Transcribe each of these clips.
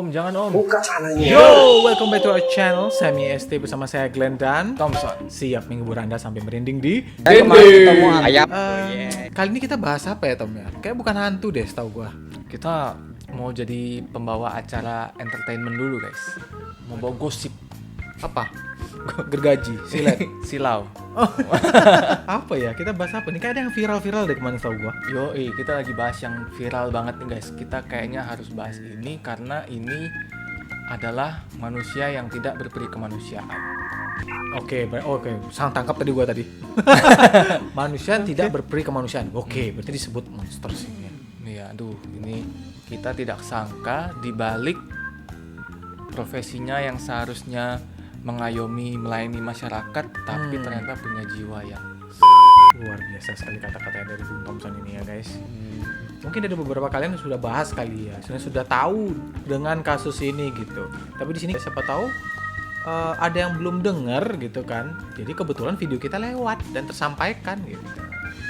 Om, jangan Om. Buka sananya. Yo, welcome back to our channel. Semi ST bersama saya Glenn dan Thompson. Siap menghibur Anda sampai merinding di Kemarin ketemu ayam. Kali ini kita bahas apa ya, Tom ya? Kayak bukan hantu deh, setahu gua. Kita mau jadi pembawa acara entertainment dulu, guys. Mau bawa gosip. Apa? Gergaji, silet. Silau. Apa ya? Kita bahas apa nih? Kayak ada yang viral-viral deh kemarin, setahu gua. Yoi, kita lagi bahas yang viral banget nih, guys. Kita kayaknya harus bahas ini karena ini adalah manusia yang tidak berperi kemanusiaan. Oke, salah tangkap tadi gua tadi. Manusia tidak berperi kemanusiaan. Oke, berarti disebut monster sih ya. Iya, aduh, ini kita tidak sangka di balik profesinya yang seharusnya mengayomi, melayani masyarakat, tapi ternyata punya jiwa yang Luar biasa sekali kata-katanya dari Bung Thompson ini ya, guys. Mungkin ada beberapa kalian yang sudah bahas kali ya, sudah tahu dengan kasus ini gitu. Tapi di sini siapa tahu ada yang belum dengar gitu kan. Jadi kebetulan video kita lewat dan tersampaikan gitu.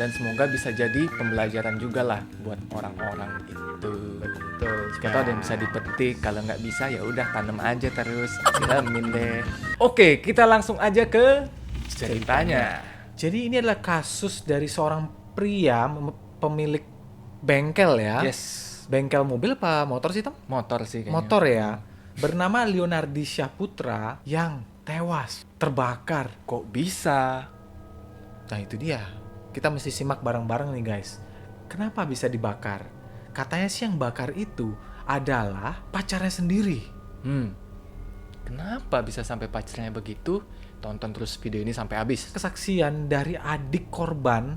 dan semoga bisa jadi pembelajaran juga lah buat orang-orang itu. Betul. Siapa tahu ada yang bisa dipetik, kalau nggak bisa ya udah tanam aja terus, siramin deh. Oke, kita langsung aja ke ceritanya. Jadi ini adalah kasus dari seorang pria pemilik bengkel ya. Yes, Bengkel mobil apa motor sih, Tom? motor sih kayaknya. Motor ya. Bernama Leonardi Syahputra yang tewas terbakar. Kok bisa? Nah itu dia. Kita mesti simak bareng-bareng nih guys. Kenapa bisa dibakar? Katanya sih yang bakar itu adalah pacarnya sendiri. Kenapa bisa sampai pacarnya begitu? Tonton terus video ini sampai habis. Kesaksian dari adik korban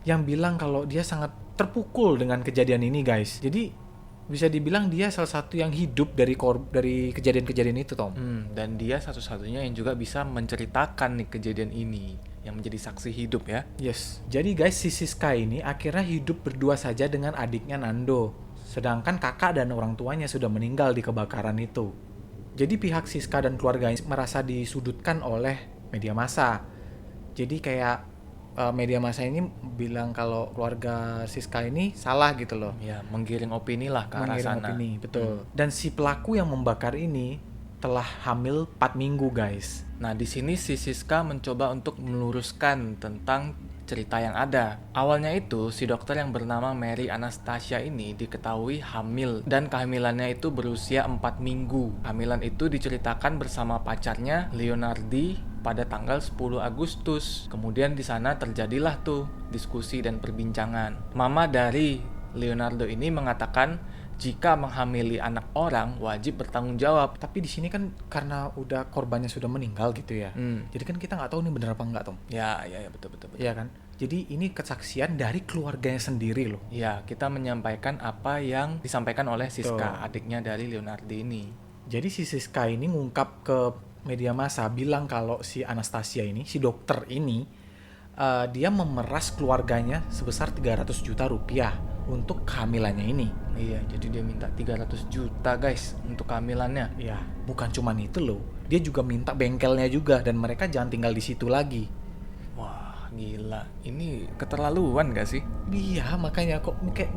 yang bilang kalau dia sangat terpukul dengan kejadian ini guys. Jadi bisa dibilang dia salah satu yang hidup dari kejadian-kejadian itu, Tom. Dan dia satu-satunya yang juga bisa menceritakan nih kejadian ini, yang menjadi saksi hidup ya. Yes. Jadi guys, si Siska ini akhirnya hidup berdua saja dengan adiknya Nando. Sedangkan kakak dan orang tuanya sudah meninggal di kebakaran itu. Jadi pihak Siska dan keluarganya merasa disudutkan oleh media massa. Jadi kayak media massa ini bilang kalau keluarga Siska ini salah gitu loh. Ya, menggiring opini lah ke arah Mengirim sana. opini, betul. Dan si pelaku yang membakar ini telah hamil 4 minggu guys. Nah, di sini si Siska mencoba untuk meluruskan tentang cerita yang ada. Awalnya itu, si dokter yang bernama Mary Anastasia ini diketahui hamil dan kehamilannya itu berusia 4 minggu. Hamilan itu diceritakan bersama pacarnya Leonardi pada tanggal 10 Agustus. Kemudian di sana terjadilah tuh diskusi dan perbincangan. Mama dari Leonardo ini mengatakan jika menghamili anak orang wajib bertanggung jawab. Tapi di sini kan karena udah korbannya sudah meninggal gitu ya. Jadi kan kita nggak tahu ini benar apa enggak, Tom. Ya, betul. Iya kan? Jadi ini kesaksian dari keluarganya sendiri loh. Ya, kita menyampaikan apa yang disampaikan oleh Siska, Betul. adiknya dari Leonardi ini. Jadi si Siska ini ngungkap ke media massa bilang kalau si Anastasia ini, si dokter ini, dia memeras keluarganya sebesar 300 juta rupiah untuk kehamilannya ini. Iya, jadi dia minta 300 juta guys untuk kehamilannya. Ya, bukan cuman itu loh. Dia juga minta bengkelnya juga dan mereka jangan tinggal di situ lagi. Wah, gila. Ini keterlaluan gak sih? Iya, makanya kok kayak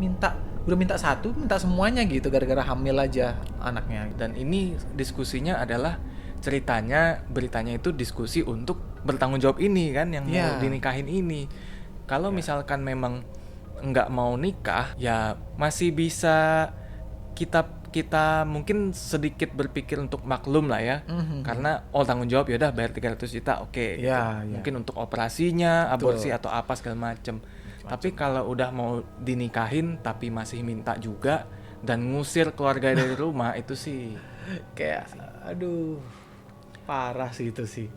udah minta satu, minta semuanya gitu gara-gara hamil aja anaknya. Dan ini diskusinya adalah beritanya itu diskusi untuk bertanggung jawab ini kan yang mau dinikahin ini. Kalau misalkan memang nggak mau nikah, ya masih bisa kita mungkin sedikit berpikir untuk maklum lah ya. Karena tanggung jawab ya udah bayar 300 juta, oke. Ya, gitu. Mungkin untuk operasinya, Betul. aborsi atau apa segala macem. Tapi kalau udah mau dinikahin tapi masih minta juga dan ngusir keluarga dari rumah itu sih Kayak aduh, parah sih itu sih.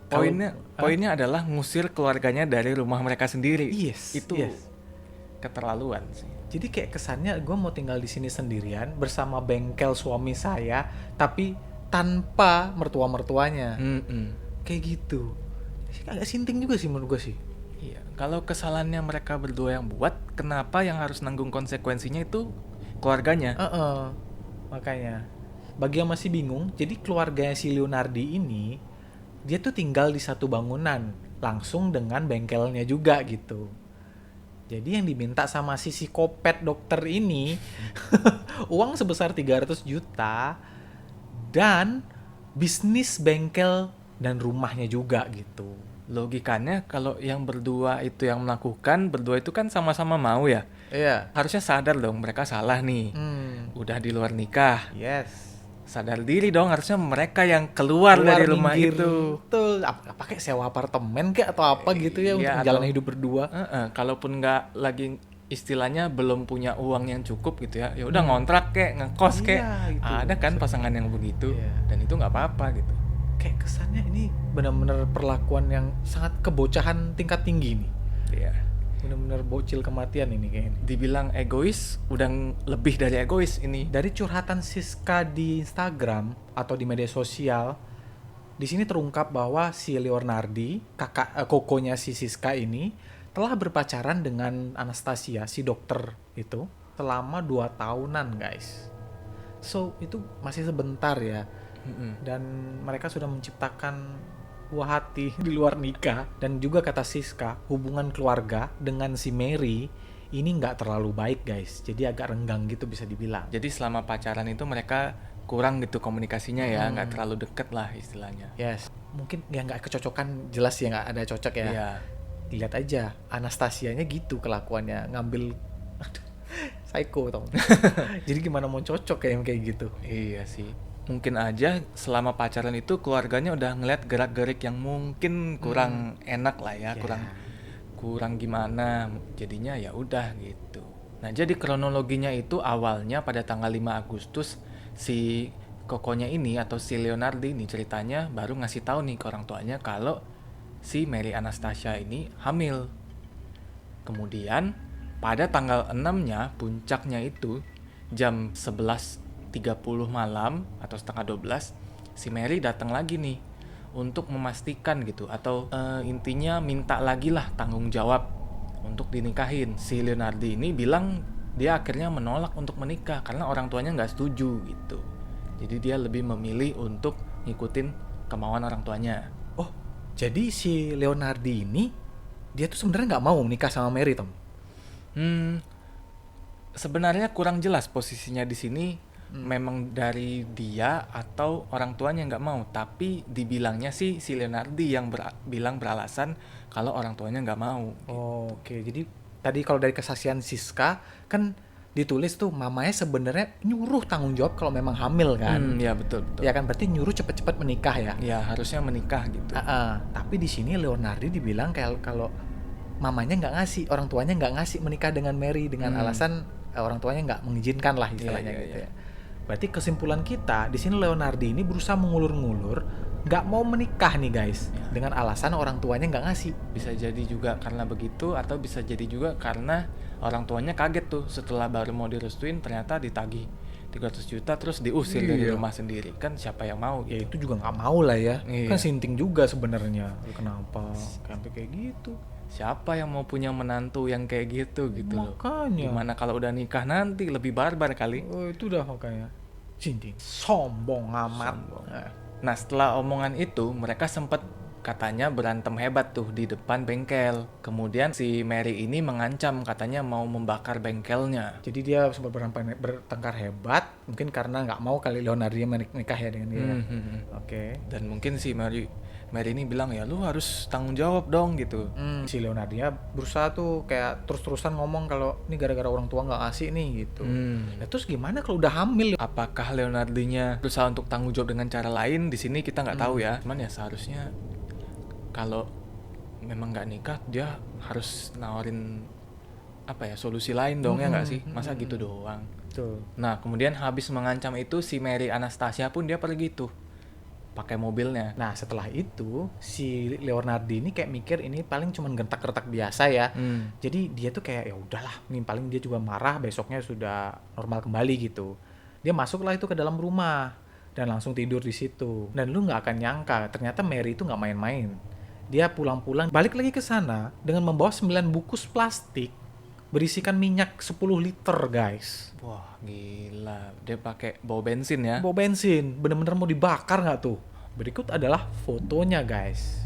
Poinnya adalah ngusir keluarganya dari rumah mereka sendiri. Yes, Itu yes. keterlaluan sih. Jadi kayak kesannya gue mau tinggal di sini sendirian bersama bengkel suami saya, tapi tanpa mertua-mertuanya. Kayak gitu. Agak sinting juga sih menurut gue sih. Iya, kalau kesalahannya mereka berdua yang buat, kenapa yang harus nanggung konsekuensinya itu keluarganya? Makanya. Bagi yang masih bingung, jadi keluarganya si Leonardi ini, dia tuh tinggal di satu bangunan, langsung dengan bengkelnya juga gitu. Jadi yang diminta sama si psikopat dokter ini uang sebesar 300 juta dan bisnis bengkel dan rumahnya juga gitu. Logikanya kalau yang berdua itu yang melakukan, berdua itu kan sama-sama mau ya. Iya. Harusnya sadar dong mereka salah nih. Udah di luar nikah. Yes. Sadar diri dong, harusnya mereka yang keluar dari rumah minggir. itu. Betul. Apa kayak sewa apartemen kayak atau apa gitu ya untuk Iya, menjalani atau- hidup berdua. Kalaupun nggak lagi istilahnya belum punya uang yang cukup gitu ya, ya udah ngontrak kek, ngekos kek. Iya, gitu. Ada kan pasangan yang begitu, Iya. dan itu nggak apa-apa gitu. Kayak kesannya ini benar-benar perlakuan yang sangat kebocahan tingkat tinggi nih. Iya. Benar-benar bocil kematian ini kayaknya. Dibilang egois, udah lebih dari egois ini. Dari curhatan Siska di Instagram atau di media sosial, di sini terungkap bahwa si Leonardi, kokonya si Siska ini, telah berpacaran dengan Anastasia, si dokter itu, selama 2 tahunan, guys. So, itu masih sebentar ya. Dan mereka sudah menciptakan buah hati di luar nikah. Dan juga kata Siska, hubungan keluarga dengan si Mary ini nggak terlalu baik, guys. Jadi agak renggang gitu bisa dibilang. Jadi selama pacaran itu mereka kurang gitu komunikasinya ya, nggak terlalu deket lah istilahnya. Yes, mungkin ya nggak kecocokan, jelas ya nggak ada cocok ya. Iya. Lihat aja, Anastasianya gitu kelakuannya, ngambil, aduh, psycho tau. Jadi gimana mau cocok kayak gitu? Iya sih. Mungkin aja selama pacaran itu keluarganya udah ngeliat gerak-gerik yang mungkin kurang enak lah ya, Ya. kurang gimana. Jadinya ya udah gitu. Nah, jadi kronologinya itu awalnya pada tanggal 5 Agustus si kokonya ini atau si Leonardi ini ceritanya baru ngasih tahu nih ke orang tuanya kalau si Mary Anastasia ini hamil. Kemudian pada tanggal 6-nya puncaknya itu jam 11.30 malam atau setengah 12 si Mary datang lagi nih untuk memastikan gitu atau intinya minta lagi lah tanggung jawab untuk dinikahin. Si Leonardi ini bilang dia akhirnya menolak untuk menikah karena orang tuanya nggak setuju gitu. Jadi dia lebih memilih untuk ngikutin kemauan orang tuanya. Oh, jadi si Leonardi ini dia tuh sebenarnya nggak mau menikah sama Mary, Tom. Sebenarnya kurang jelas posisinya di sini. Memang dari dia atau orang tuanya nggak mau, tapi dibilangnya sih si Leonardi yang bilang beralasan kalau orang tuanya nggak mau. Oh, oke. Jadi tadi kalau dari kesaksian Siska kan ditulis tuh mamanya sebenarnya nyuruh tanggung jawab kalau memang hamil kan. Ya betul. Ya kan, berarti nyuruh cepet-cepet menikah ya. Ya harusnya menikah gitu. Tapi di sini Leonardi dibilang kayak kalau mamanya nggak ngasih, orang tuanya nggak ngasih menikah dengan Mary dengan alasan orang tuanya nggak mengizinkan lah istilahnya gitu ya. Berarti kesimpulan kita di sini Leonardi ini berusaha mengulur-ngulur, nggak mau menikah nih guys, dengan alasan orang tuanya nggak ngasih. Bisa jadi juga karena begitu atau bisa jadi juga karena orang tuanya kaget tuh setelah baru mau direstuin ternyata ditagih 300 juta terus diusir dari rumah sendiri. Kan siapa yang mau Ya gitu. itu juga nggak mau lah ya. Iya. Kan sinting juga sebenarnya. Kenapa sampai kayak gitu? Siapa yang mau punya menantu yang kayak gitu loh. Makanya. Gimana kalau udah nikah nanti lebih barbar kali. Oh, itu udah makanya. Sinting. Sombong amat. Nah setelah omongan itu mereka sempat katanya berantem hebat tuh di depan bengkel. Kemudian si Mary ini mengancam katanya mau membakar bengkelnya. Jadi dia sempat bertengkar hebat, mungkin karena nggak mau kali Leonardi menikah ya dengan dia. Oke. Dan mungkin si Mary ini bilang ya lu harus tanggung jawab dong gitu. Si Leonardi berusaha tuh kayak terus-terusan ngomong kalau ini gara-gara orang tua nggak ngasih nih gitu. Nah, terus gimana kalau udah hamil? Apakah Leonardinya berusaha untuk tanggung jawab dengan cara lain? Di sini kita nggak tahu ya. Cuman ya seharusnya kalau memang nggak nikah dia harus nawarin apa ya solusi lain dong ya nggak sih? Masa gitu doang. Tuh. Nah kemudian habis mengancam itu si Mary Anastasia pun dia pergi tuh pakai mobilnya. Nah setelah itu si Leonardi ini kayak mikir ini paling cuman gentak-gertak biasa ya. Jadi dia tuh kayak ya udahlah, ini paling dia juga marah, besoknya sudah normal kembali gitu. Dia masuklah itu ke dalam rumah dan langsung tidur di situ. Dan lu nggak akan nyangka ternyata Mary itu nggak main-main. Dia pulang-pulang balik lagi ke sana dengan membawa 9 bungkus plastik berisikan minyak 10 liter guys. Wah gila, dia pakai bawa bensin ya. Bawa bensin, bener-bener mau dibakar nggak tuh? Berikut adalah fotonya guys.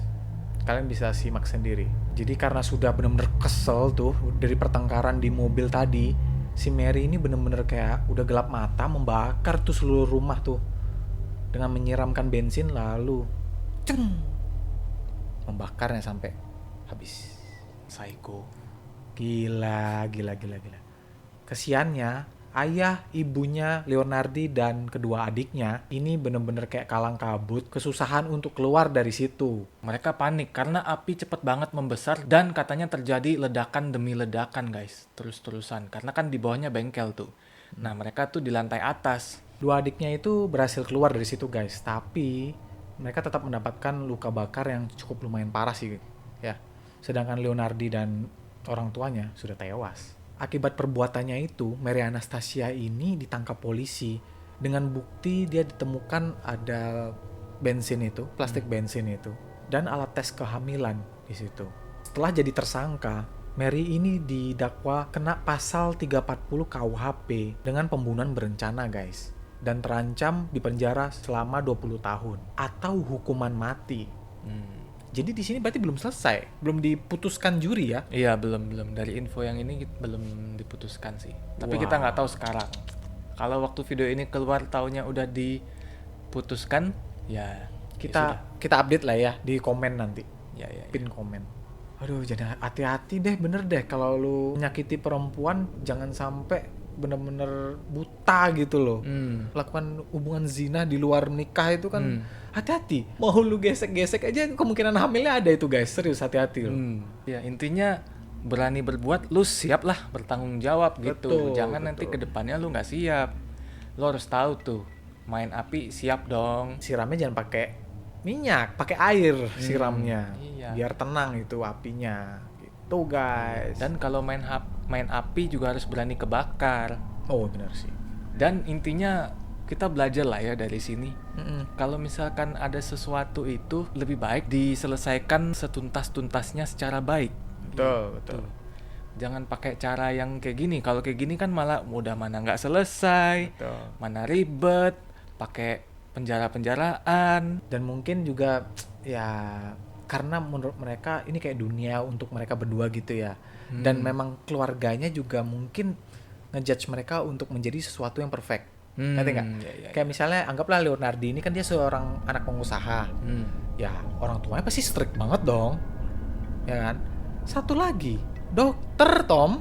Kalian bisa simak sendiri. Jadi karena sudah benar-benar kesel tuh dari pertengkaran di mobil tadi, si Mary ini benar-benar kayak udah gelap mata, membakar tuh seluruh rumah tuh dengan menyiramkan bensin lalu ceng, membakarnya sampai habis. Psycho. Gila. Kesiannya, ayah, ibunya, Leonardi, dan kedua adiknya ini bener-bener kayak kalang kabut, kesusahan untuk keluar dari situ. Mereka panik karena api cepet banget membesar dan katanya terjadi ledakan demi ledakan guys. Terus-terusan. Karena kan di bawahnya bengkel tuh. Nah mereka tuh di lantai atas. Dua adiknya itu berhasil keluar dari situ guys, tapi mereka tetap mendapatkan luka bakar yang cukup lumayan parah sih ya. Sedangkan Leonardi dan orang tuanya sudah tewas. Akibat perbuatannya itu, Mary Anastasia ini ditangkap polisi dengan bukti dia ditemukan ada bensin itu, plastik bensin itu, dan alat tes kehamilan di situ. Setelah jadi tersangka, Mary ini didakwa kena pasal 340 KUHP dengan pembunuhan berencana guys, dan terancam di penjara selama 20 tahun atau hukuman mati. Jadi di sini berarti belum selesai, belum diputuskan juri ya? Iya belum dari info yang ini belum diputuskan sih. Tapi Wow. kita nggak tahu sekarang. Kalau waktu video ini keluar taunya udah diputuskan, ya Kita update lah ya di komen nanti, ya. pin komen. Aduh, jadi hati-hati deh, bener deh kalau lu menyakiti perempuan jangan sampai bener-bener buta gitu loh. Lakukan hubungan zina di luar nikah itu kan hati-hati. Mau lu gesek-gesek aja kemungkinan hamilnya ada itu guys, serius hati-hati loh. Ya intinya berani berbuat, lu siap lah bertanggung jawab gitu. Betul, Jangan nanti ke depannya lu nggak siap. Lu harus tahu tuh main api siap dong. Siramnya jangan pakai minyak, pakai air siramnya. Iya. Biar tenang itu apinya. Gitu guys. Dan kalau main api juga harus berani kebakar. Oh benar sih. Dan intinya kita belajar lah ya dari sini. Kalau misalkan ada sesuatu itu lebih baik diselesaikan setuntas-tuntasnya secara baik. Betul. Jangan pakai cara yang kayak gini. Kalau kayak gini kan malah udah mana nggak selesai, Betul. mana ribet, pakai penjara-penjaraan. Dan mungkin juga ya karena menurut mereka ini kayak dunia untuk mereka berdua gitu ya. Dan memang keluarganya juga mungkin ngejudge mereka untuk menjadi sesuatu yang perfect. Ngerti nggak? Ya. Kayak misalnya anggaplah Leonardi ini kan dia seorang anak pengusaha. Ya orang tuanya pasti strict banget dong. Ya kan? Satu lagi, dokter Tom.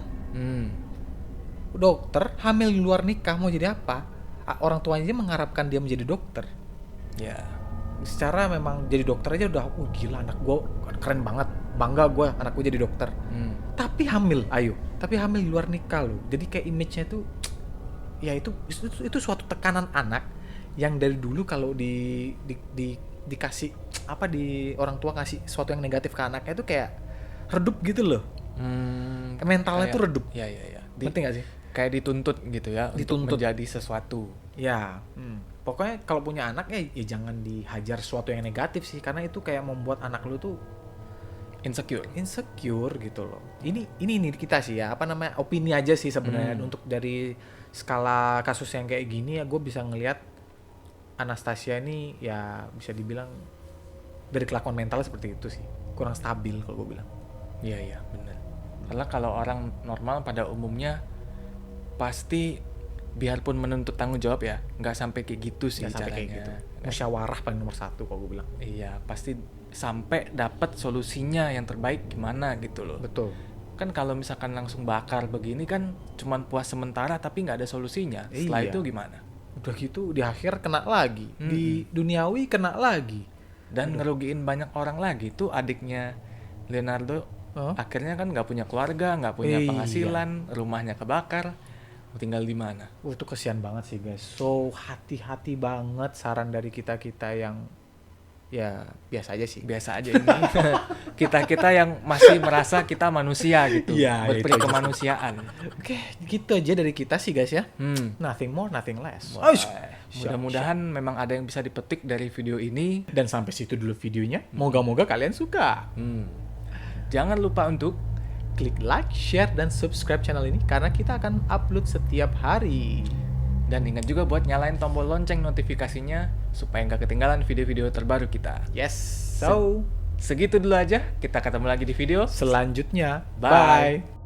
Dokter hamil di luar nikah mau jadi apa? Orang tuanya aja mengharapkan dia menjadi dokter. Ya. Secara memang jadi dokter aja udah gila anak gue keren banget, bangga gue anak gue jadi dokter. Tapi hamil di luar nikah loh. Jadi kayak image-nya tuh ya itu suatu tekanan anak yang dari dulu kalau dikasih apa di orang tua ngasih sesuatu yang negatif ke anaknya itu kayak redup gitu loh. Mentalnya tuh redup. Ya. Ngerti gak sih? Kayak dituntut gitu ya Dituntut. untuk menjadi sesuatu. Ya, pokoknya kalau punya anak ya jangan dihajar sesuatu yang negatif sih, karena itu kayak membuat anak lu tuh insecure gitu loh. Ini kita sih ya, apa namanya, opini aja sih sebenarnya. Untuk dari skala kasus yang kayak gini ya gue bisa ngelihat Anastasia ini ya bisa dibilang dari kelakuan mentalnya seperti itu sih, kurang stabil kalau gue bilang. Iya benar. Karena kalau orang normal pada umumnya pasti biarpun menuntut tanggung jawab ya nggak sampai kayak gitu sih Nggak sampai caranya. kayak gitu. Musyawarah paling nomor 1 kalau gue bilang. Iya pasti sampai dapat solusinya yang terbaik gimana gitu loh. Betul. Kan kalau misalkan langsung bakar begini kan cuman puas sementara tapi nggak ada solusinya. Setelah Iya. itu gimana? Udah gitu di akhir kena lagi, di duniawi kena lagi. Dan ngerugiin banyak orang lagi. Tuh adiknya Leonardo akhirnya kan nggak punya keluarga, nggak punya Iya. penghasilan, rumahnya kebakar, tinggal di mana? Itu kesian banget sih guys. So hati-hati banget saran dari kita yang ya biasa aja sih. Biasa aja ini. Kita yang masih merasa kita manusia gitu, Iya, berperi itu aja. kemanusiaan. Oke, gitu aja dari kita sih guys ya. Nothing more, nothing less. Wah, mudah-mudahan memang ada yang bisa dipetik dari video ini. Dan sampai situ dulu videonya. Moga-moga kalian suka. Jangan lupa untuk Klik like, share, dan subscribe channel ini karena kita akan upload setiap hari. dan ingat juga buat nyalain tombol lonceng notifikasinya supaya nggak ketinggalan video-video terbaru kita. Yes. So, Segitu dulu aja, kita ketemu lagi di video Selanjutnya, Bye. bye.